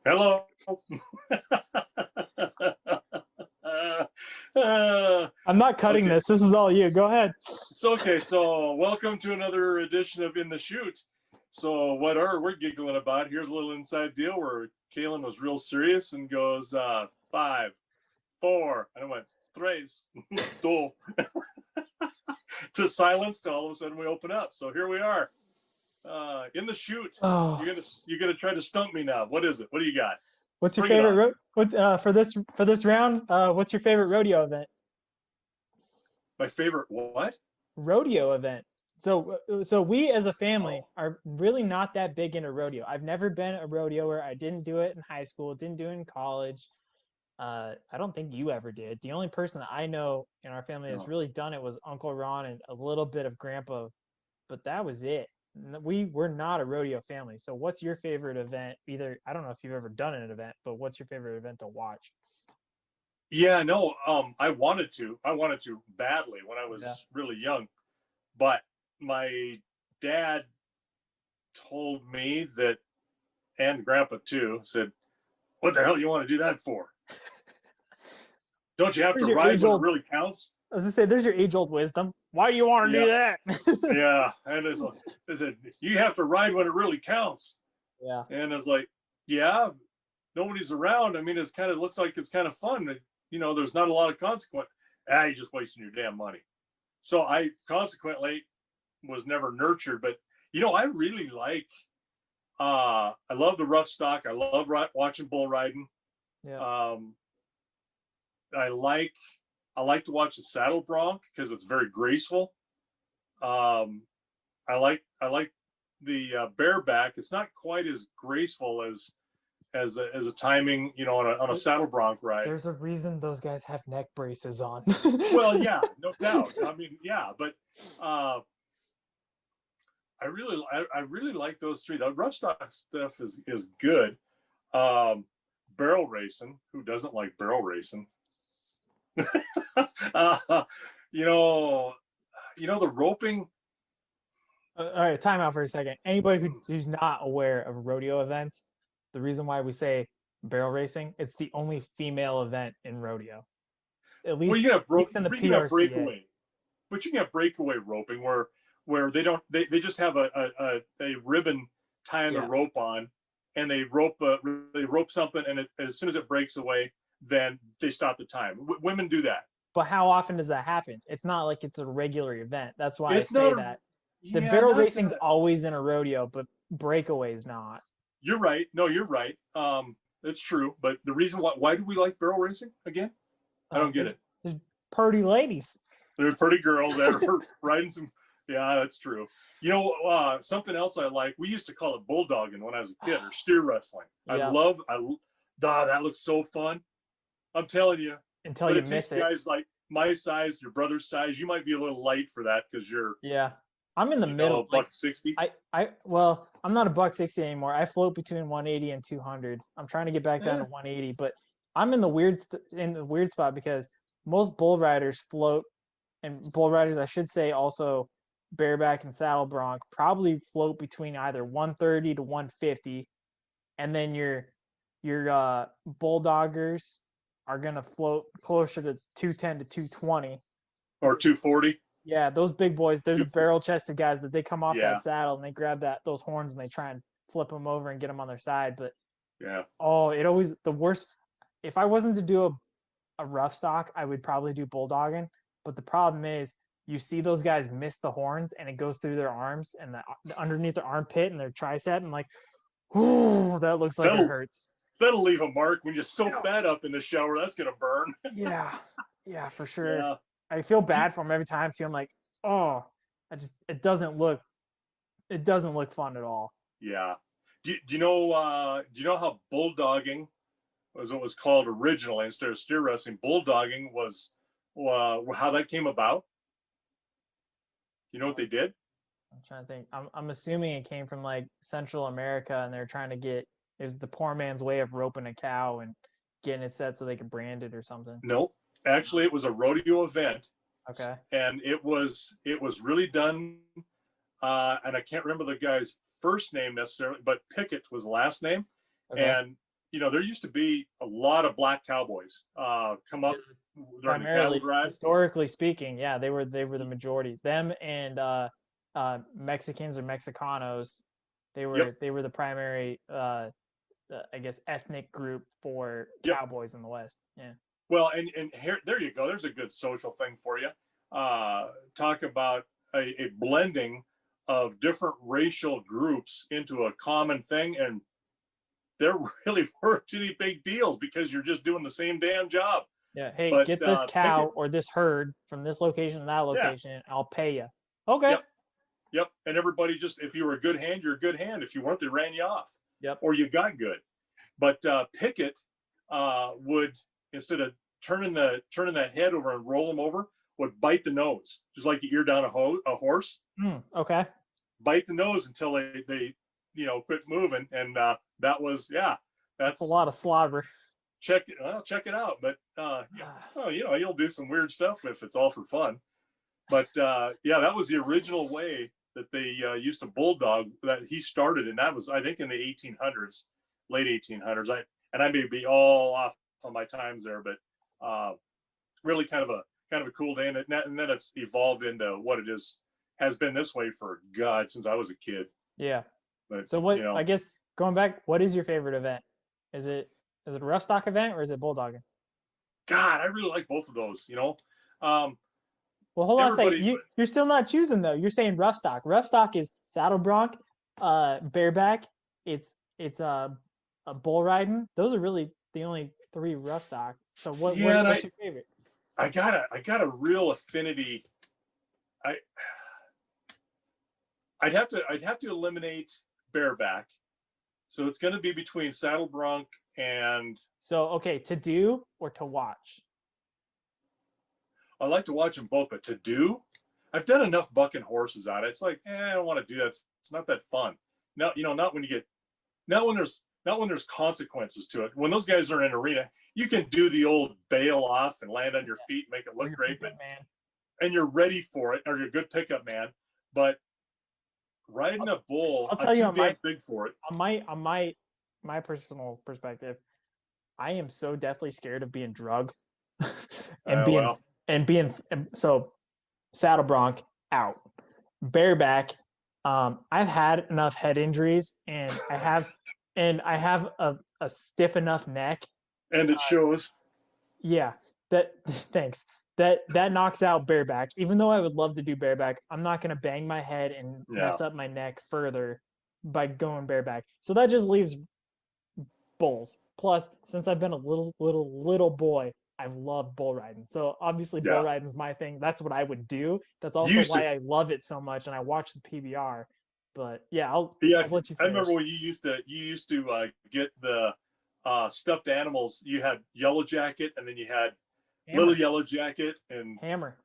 Hello. I'm not cutting Okay, this. This is all you. Go ahead. it's okay. So, welcome to another edition of In the Chute. So, what are we giggling about? Here's a little inside deal where Calen was real serious and goes, 5, 4, and I went, tres, dos, to silence. To all of a sudden we open up. So here we are, in the chute. Oh, You're gonna try to stump me now. What is it? What do you got? what's your Bring it favorite on. for this round? What's your favorite rodeo event? My favorite what? Rodeo event. So we as a family Oh, are really not that big into rodeo. I've never been a rodeoer. I didn't do it in high school. Didn't do it in college. I don't think you ever did. The only person that I know in our family that's no. really done it was Uncle Ron and a little bit of Grandpa, but that was it. We were not a rodeo family. So what's your favorite event? Either I don't know if you've ever done an event, but what's your favorite event to watch? Yeah, no. I wanted to. I wanted to badly when I Yeah. was really young, but my dad told me that, and Grandpa too, said, "What the hell you want to do that for? Don't you have to There's your ride age when it old. really counts?" I was gonna say, there's your age old wisdom. Why do you want to do Yeah, that? yeah. And it's like, they said, "You have to ride when it really counts." Yeah. And I was like, "Yeah, nobody's around. I mean, it's kind of looks like it's kind of fun. There's not a lot of consequence. You're just wasting your damn money." So I consequently was never nurtured, but I really like. I love the rough stock. I love watching bull riding. Yeah. Um, I like I like to watch the saddle bronc because it's very graceful. Um, I like the bareback. It's not quite as graceful as a timing, on a saddle bronc ride. There's a reason those guys have neck braces on. Well, yeah, no doubt. I mean, yeah, but uh, I really like those three. The rough stock stuff is good. Um, Barrel racing. Who doesn't like barrel racing? uh, you know, the roping. All right, time out for a second. Anybody who's not aware of rodeo events, the reason why we say barrel racing, it's the only female event in rodeo, at Well, least at least in the you can have PRCA. breakaway, but you can have breakaway roping where they just have a ribbon tying the Yeah. rope on, and they rope something, and as soon as it breaks away, then they stop the time. Women do that. But how often does that happen? It's not like it's a regular event. That's why I It's not say a that. The Yeah, barrel not racing's that. always in a rodeo, but breakaway's not. You're right. No, you're right. It's true. But the reason why do we like barrel racing again? I don't get There's it. there's purty ladies. There's pretty girls that are riding some. Yeah, that's true. Something else I like. We used to call it bulldogging when I was a kid, or steer wrestling. Yeah, That looks so fun. I'm telling you. until But you it takes miss it. guys like my size, your brother's size. You might be a little light for that because you're, Yeah. I'm in the a middle. Like buck 60. well, I'm not a buck 60 anymore. I float between 180 and 200. I'm trying to get back down Eh, to 180, but I'm in the weird spot because most bull riders float, and bull riders I should say also bareback and saddle bronc probably float between either 130 to 150, and then your bulldoggers are gonna float closer to 210 to 220. or 240. Yeah, those big boys, they're the 240. barrel chested guys that they come off that Yeah, saddle and they grab those horns and they try and flip them over and get them on their side. But yeah. oh, it always the worst. If I wasn't to do a rough stock, I would probably do bulldogging. But the problem is, you see those guys miss the horns and it goes through their arms and underneath their armpit and their tricep, and like, whoo, that looks like it That'll hurts. that'll leave a mark when you soak that up in the shower. That's gonna burn. Yeah, yeah, for sure. Yeah. I feel Do you, bad for them every time too. I'm like, oh, it doesn't look fun at all. yeah. Do you know how bulldogging was what was called originally instead of steer wrestling? Bulldogging was how that came about. You know what they did? I'm trying to think. I'm assuming it came from like Central America, and they're trying to get it was the poor man's way of roping a cow and getting it set so they could brand it or something. No, actually, it was a rodeo event, Okay. and it was really done. And I can't remember the guy's first name necessarily, but Pickett was the last name, Okay. and there used to be a lot of black cowboys come up during the cattle Primarily, drive. historically speaking, yeah, they were the majority. Them and Mexicans or Mexicanos, Yep. they were the primary I guess ethnic group for Yep. cowboys in the West. Yeah. Well, and here, there you go. There's a good social thing for you. Talk about a blending of different racial groups into a common thing, and there really weren't any big deals because you're just doing the same damn job. Yeah. Hey, But get this cow it, or this herd from this location to that yeah, location. I'll pay you. Okay. yep, yep. And everybody just, if you were a good hand, you're a good hand. If you weren't, they ran you off, Yep. or you got good. But Pickett would, instead of turning that head over and roll them over, would bite the nose, just like you ear down a horse. Okay. Bite the nose until they quit moving, and that was that's a lot of slobber. Check it out. But well, you'll do some weird stuff if it's all for fun. But that was the original way that they used to bulldog that he started, and that was, I think, in the 1800s, late 1800s. I may be all off on my times there, but really kind of a cool day, and then it's evolved into what it has been this way for God since I was a kid. Yeah. But so what? I guess going back, what is your favorite event? Is it a rough stock event or is it bulldogging? God, I really like both of those. Well, hold on a second. You're still not choosing though. You're saying rough stock. Rough stock is saddle bronc, bareback. It's a bull riding. Those are really the only three rough stock. So what's your favorite? I got a real affinity. I'd have to eliminate bareback. So it's going to be between saddle bronc and. So okay, to do or to watch? I like to watch them both, but to do, I've done enough bucking horses on it. It's like, I don't want to do that. It's not that fun. No, not when there's consequences to it. When those guys are in an arena, you can do the old bail off and land on your feet, make it look great, and you're ready for it, or you're a good pickup man. But riding a bull, I'll tell you, I'm too damn big for it. On my personal perspective, I am so deathly scared of being drugged and being so saddle bronc out, bareback. I've had enough head injuries, and I have a stiff enough neck, and it shows. Yeah, thanks. That knocks out bareback. Even though I would love to do bareback, I'm not gonna bang my head and mess up my neck further by going bareback. So that just leaves bulls. Plus, since I've been a little boy, I've loved bull riding. So obviously, bull riding is my thing. That's what I would do. That's also why I love it so much, and I watch the PBR. But I'll let you finish. I remember when you used to get the stuffed animals. You had Yellow Jacket, and then you had Little Yellow Jacket and Hammer.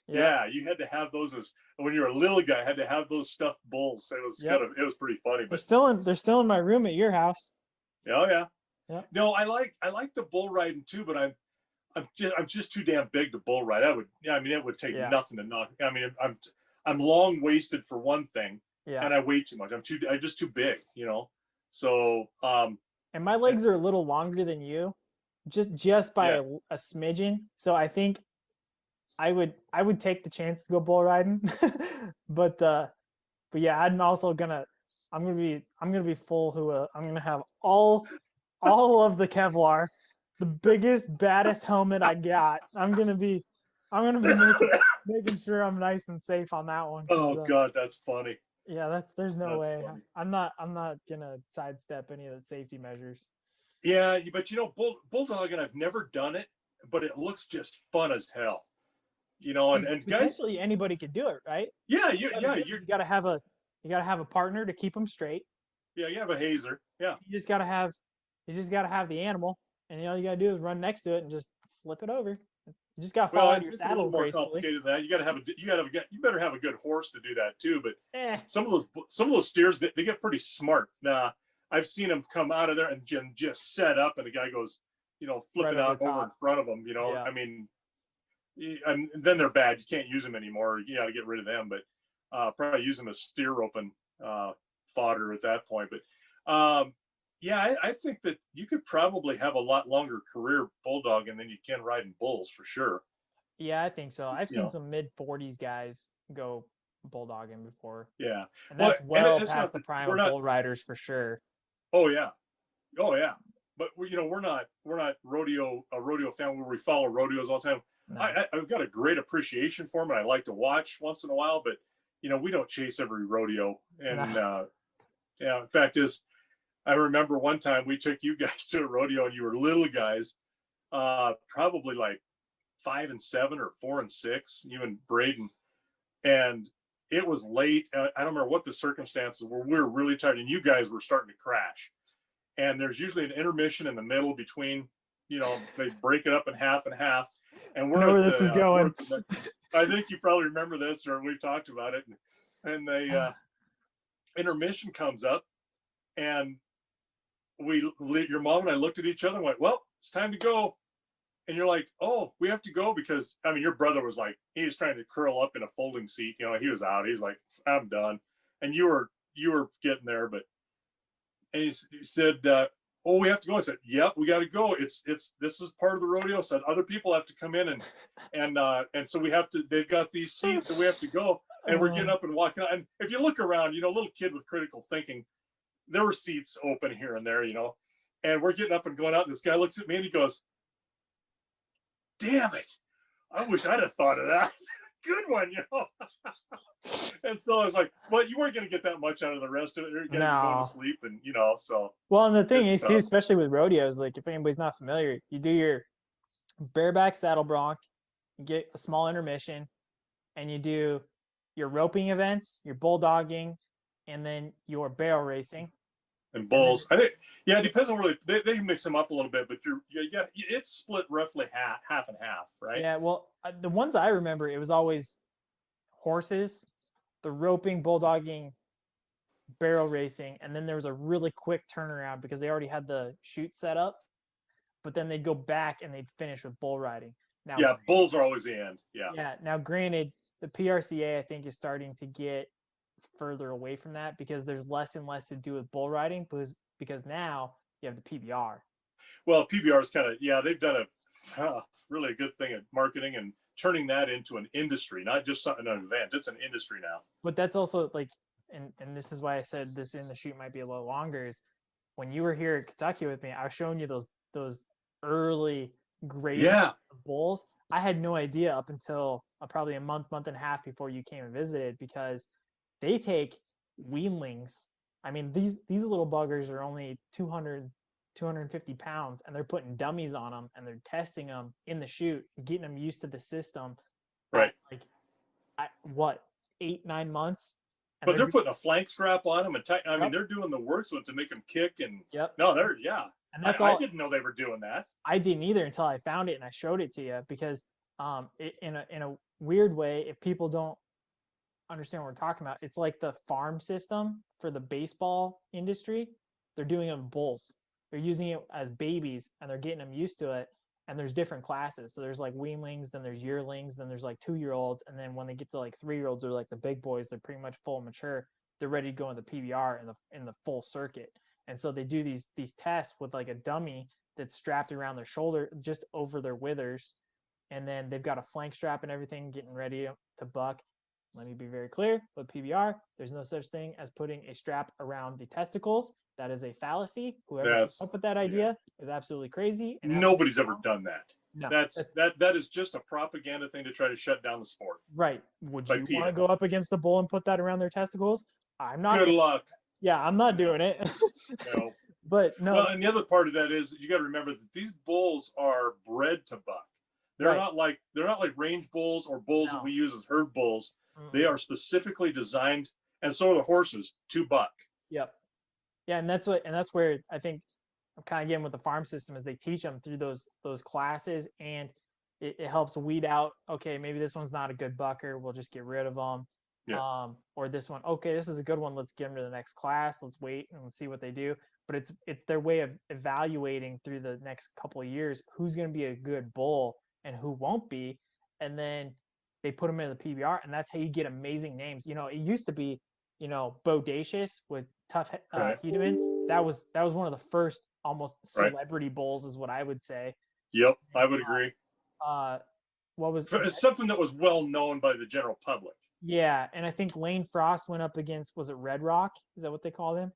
Yeah, you had to have those when you were a little guy. Had to have those stuffed bulls. It was pretty funny. But they're still in my room at your house. Oh yeah. Yeah. No, I like the bull riding too, but I'm just too damn big to bull ride. It would take nothing to knock. I mean, I'm long waisted for one thing, and I weigh too much. I'm just too big, So and my legs are a little longer than you, just by a smidgen. So I think I would take the chance to go bull riding, but yeah, I'm gonna be full hua. I'm gonna have all of the Kevlar, the biggest, baddest helmet I got. I'm gonna be making sure I'm nice and safe on that one. Oh God, that's funny. Yeah, there's no way. Funny. I'm not gonna sidestep any of the safety measures. Yeah, but bulldogging, I've never done it, but it looks just fun as hell. And potentially guys, anybody could do it, right? Yeah, you gotta have a partner to keep them straight. Yeah, you have a hazer. Yeah. You just gotta have the animal, and all you gotta do is run next to it and just flip it over. You just gotta fall out of your saddle. It's a little more complicated than that. You better have a good horse to do that too. But some of those steers, they get pretty smart. Now I've seen them come out of there and just set up, and the guy goes, flipping out over in front of them. Yeah. I mean, and then they're bad. You can't use them anymore. You got to get rid of them. But probably use them as steer roping fodder at that point. But Yeah, I think that you could probably have a lot longer career bulldogging than you can riding bulls for sure. Yeah, I think so. I've You seen know, some mid 40s guys go bulldogging before, yeah. and Well, that's and well it's past not the that prime we're of not. bull riders for sure. Oh yeah, oh yeah. But we're not rodeo a rodeo fan where we follow rodeos all the time. No, I've got a great appreciation for them, and I like to watch once in a while. But we don't chase every rodeo. no. And yeah, in fact is, I remember one time we took you guys to a rodeo, and you were little guys, probably like 5 and 7 or 4 and 6, you and Braden, and it was late. I don't remember what the circumstances were. We were really tired, and you guys were starting to crash. And there's usually an intermission in the middle between, they break it up in half and half. And I we're know at where this is going. I think you probably remember this, or we've talked about it. And the intermission comes up, and your mom and I looked at each other and went, "Well, it's time to go." And you're like, "Oh, we have to go," because I mean, your brother was like, he was trying to curl up in a folding seat. He was out. He was like, "I'm done," and you were getting there, but and he said, "Oh, we have to go." I said, "Yep, we got to go. This is part of the rodeo." Said other people have to come in and so we have to. They've got these seats, and we have to go. And we're getting up and walking out. And if you look around, little kid with critical thinking, there were seats open here and there, and we're getting up and going out. And this guy looks at me and he goes, "Damn it! I wish I'd have thought of that." Good one. And so I was like, "Well, you weren't going to get that much out of the rest of it. You guys are going to No. sleep, and so Well, and the thing it's is too, tough." especially with rodeos, like if anybody's not familiar, you do your bareback saddle bronc, you get a small intermission, and you do your roping events, your bulldogging, and then your barrel racing. And And then bulls, I think, yeah, it depends on where they mix them up a little bit, but it's split roughly half and half, right? yeah, well, the ones I remember, it was always horses, the roping, bulldogging, barrel racing, and then there was a really quick turnaround because they already had the chute set up, but then they'd go back and they'd finish with bull riding. Now, Yeah, bulls are always the end. Yeah. yeah, now granted, the PRCA I think is starting to get further away from that because there's less and less to do with bull riding because now you have the PBR. Well, PBR is kind of, yeah, they've done really a good thing at marketing and turning that into an industry, not just something, an event. It's an industry now. But that's also like, and this is why I said this in the shoot might be a little longer. Is when you were here at Kentucky with me, I was showing you those early great Yeah. bulls. I had no idea up until probably a month and a half before you came and visited because they take weanlings. I mean, these little buggers are only 200, 250 pounds, and they're putting dummies on them, and they're testing them in the chute, getting them used to the system. Right. Like, what, 8, 9 months? And But they're putting a flank strap on them, and I mean, Yep. they're doing the work to make them kick. And Yep. no, yeah. And that's I all. didn't know they were doing that. I didn't either until I found it and I showed it to you because in a weird way, if people don't understand what we're talking about, it's like the farm system for the baseball industry. They're doing it with bulls. They're using it as babies and they're getting them used to it. And there's different classes. So there's like weanlings, then there's yearlings, then there's like 2-year-olds, and then when they get to like 3-year-olds, they're like the big boys. They're pretty much full mature. They're ready to go in the PBR in the full circuit. And so they do these tests with like a dummy that's strapped around their shoulder, just over their withers, and then they've got a flank strap and everything, getting ready to buck. Let me be very clear with PBR, there's no such thing as putting a strap around the testicles. That is a fallacy. Whoever came up with that idea is absolutely crazy. And nobody's ever done that. No, that is just a propaganda thing to try to shut down the sport. Right. Would you want to go up against the bull and put that around their testicles? I'm not. Good luck. Yeah, I'm not doing it. No. But no. Well, and the other part of that is you got to remember that these bulls are bred to buck. They're not like range bulls or bulls that we use as herd bulls. They are specifically designed, and so are the horses, to buck. Yep. Yeah, and that's where I think I'm kind of getting with the farm system is they teach them through those classes, and it helps weed out. Okay, maybe this one's not a good bucker. We'll just get rid of them. Yeah. Or this one, okay, this is a good one. Let's get them to the next class. Let's wait and let's see what they do. But it's their way of evaluating through the next couple of years who's going to be a good bull and who won't be, and then they put them in the PBR, and that's how you get amazing names. It used to be, Bodacious with Tough Hedeman. that was one of the first almost Right. celebrity bulls, is what I would say. Yep, I And, would agree. What was It's something that was well known by the general public. yeah, and I think Lane Frost went up against, was it Red Rock? Is that what they called him?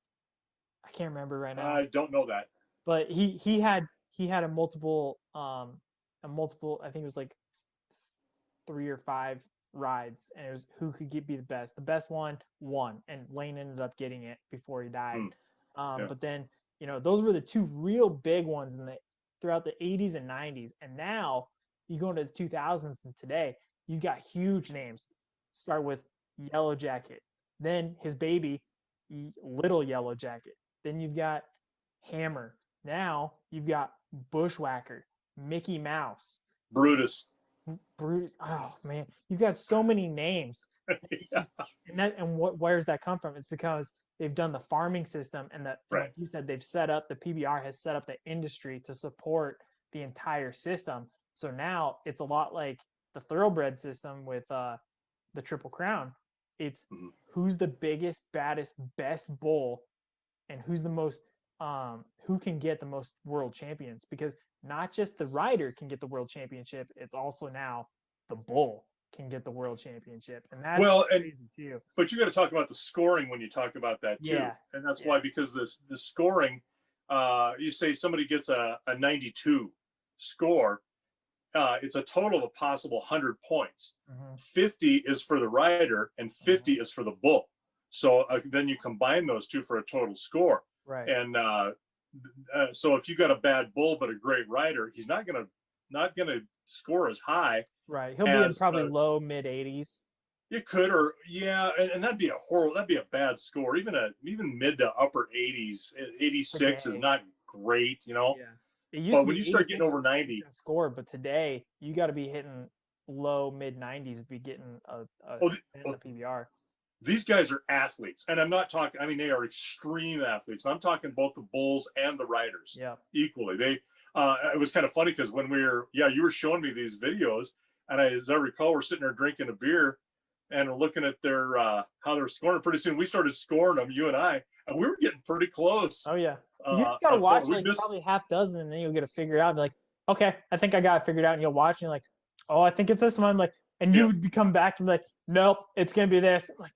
I can't remember right now. I don't know that. But he had a multiple I think it was like 3 or 5 rides, and it was who could be the best. The best one won, and Lane ended up getting it before he died. Yeah. But then, you know, those were the two real big ones throughout the 80s and 90s. And now you go into the 2000s and today, you've got huge names. Start with Yellow Jacket, then his baby, Little Yellow Jacket. Then you've got Hammer. Now you've got Bushwhacker, Mickey Mouse, Brutus. Bruce. Oh man, you've got so many names. Yeah. And where's that come from? It's because they've done the farming system, and that, Right. like you said, they've set up, the PBR has set up the industry to support the entire system. So now it's a lot like the thoroughbred system with the Triple Crown. It's who's the biggest, baddest, best bull, and who's the most who can get the most world champions, because not just the rider can get the world championship, it's also now the bull can get the world championship. And that's crazy too. But you got to talk about the scoring when you talk about that too. Yeah. And that's why, because the scoring, you say somebody gets a 92 score, it's a total of a possible 100 points. 50 is for the rider and 50 is for the bull. So then you combine those two for a total score. Right. And so if you got a bad bull but a great rider, he's not gonna score as high. Right. He'll be in probably low mid 80s. You could, or yeah, and that'd be a bad score. Even mid to upper 80s, 86 is not great, you know. Yeah. It used but to when be you start getting over 90, score, but today you got to be hitting low mid 90s to be getting a PBR. These guys are athletes, and I'm not talking. I mean, they are extreme athletes. I'm talking both the bulls and the riders. Yeah. Equally. They. It was kind of funny because when you were showing me these videos, and as I recall, we're sitting there drinking a beer and looking at their how they're scoring. Pretty soon we started scoring them, you and I, and we were getting pretty close. Oh yeah. You just gotta watch probably half dozen, and then you'll get it figured out. Like, okay, I think I got it figured out, and you'll watch, and you're like, oh, I think it's this one. Like, and you would come back and be like, nope, it's gonna be this. I'm like,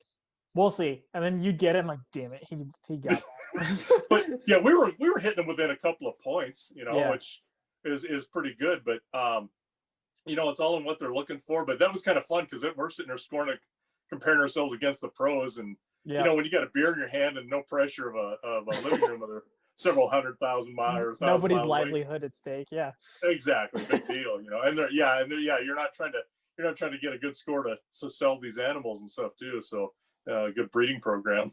we'll see. And then you get it, and like, damn it, he got that. But yeah, we were hitting them within a couple of points, you know, which is pretty good. But you know, it's all in what they're looking for. But that was kind of fun because we're sitting there scoring, comparing ourselves against the pros, and you know, when you got a beer in your hand and no pressure of a living room of several 100,000 miles, nobody's livelihood at stake. Yeah, exactly, big deal, you know. And you're not trying to get a good score to sell these animals and stuff too. So good breeding program.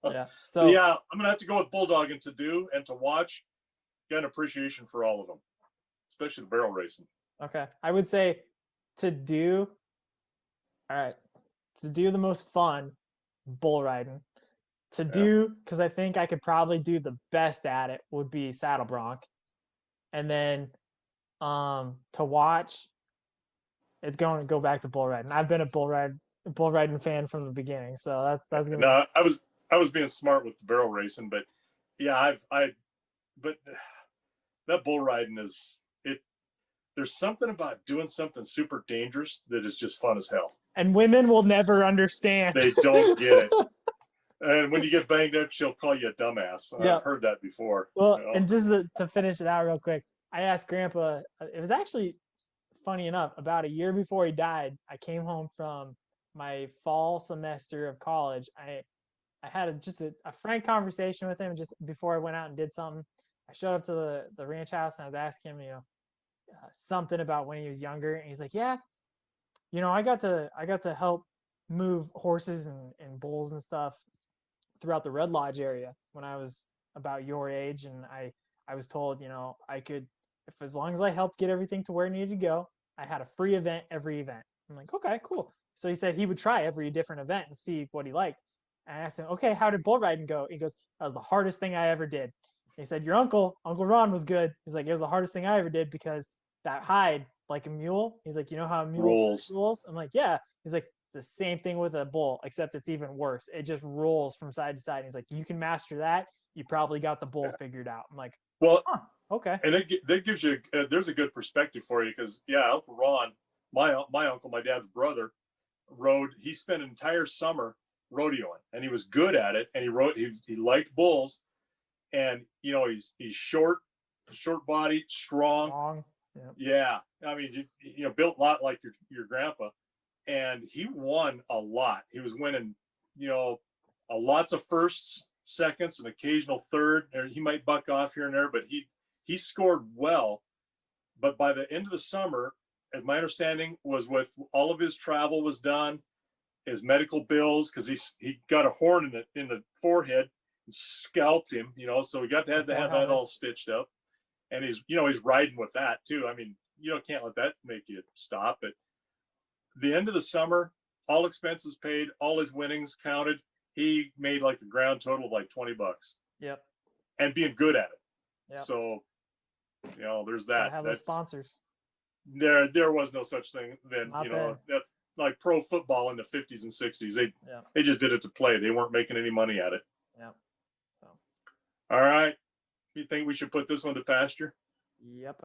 Yeah. So yeah, I'm gonna have to go with bulldogging to do and to watch. Got an appreciation for all of them, especially the barrel racing. Okay, I would say to do the most fun, bull riding. To do, because I think I could probably do the best at it, would be saddle bronc. And then to watch, it's going to go back to bull riding. I've been a bull riding fan from the beginning, so that's gonna. No, I was being smart with the barrel racing, but yeah, but that bull riding is it. There's something about doing something super dangerous that is just fun as hell. And women will never understand. They don't get it. And when you get banged up, she'll call you a dumbass. Yeah. I've heard that before. Well, you know? And just to finish it out real quick, I asked Grandpa, it was actually funny enough, about a year before he died, I came home from my fall semester of college. I had just a frank conversation with him just before I went out and did something. I showed up to the ranch house, and I was asking him, you know, something about when he was younger. And he's like, yeah, you know, I got to help move horses and bulls and stuff throughout the Red Lodge area when I was about your age, and I was told, you know, I could, if as long as I helped get everything to where it needed to go, I had a free event every event. I'm like, okay, cool. So he said he would try every different event and see what he liked. And I asked him, okay, how did bull riding go? He goes, that was the hardest thing I ever did. And he said, your Uncle Ron was good. He's like, it was the hardest thing I ever did because that hide, like a mule. He's like, you know how a mule rules? I'm like, yeah. He's like, the same thing with a bull, except it's even worse. It just rolls from side to side. And he's like, you can master that. You probably got the bull figured out. I'm like, Well, huh, okay. and that gives you there's a good perspective for you because Uncle Ron, my uncle, my dad's brother, rode. He spent an entire summer rodeoing, and he was good at it. And he liked bulls, and he's short body, strong. Yep. Yeah, I mean built a lot like your grandpa, and he won a lot. He was winning lots of firsts, seconds, an occasional third, or he might buck off here and there, but he scored well. But by the end of the summer, as my understanding was, with all of his travel was done, his medical bills, because he got a horn in the forehead and scalped him, so he got to have that all stitched up, and he's riding with that too. I mean, can't let that make you stop. But the end of the summer, all expenses paid, all his winnings counted. He made like a grand total of like $20. Yep. And being good at it. Yep. So, there's that. Have those sponsors. There was no such thing then. Not then. That's like pro football in the 50s and 60s. They just did it to play. They weren't making any money at it. Yeah. So. All right. You think we should put this one to pasture? Yep.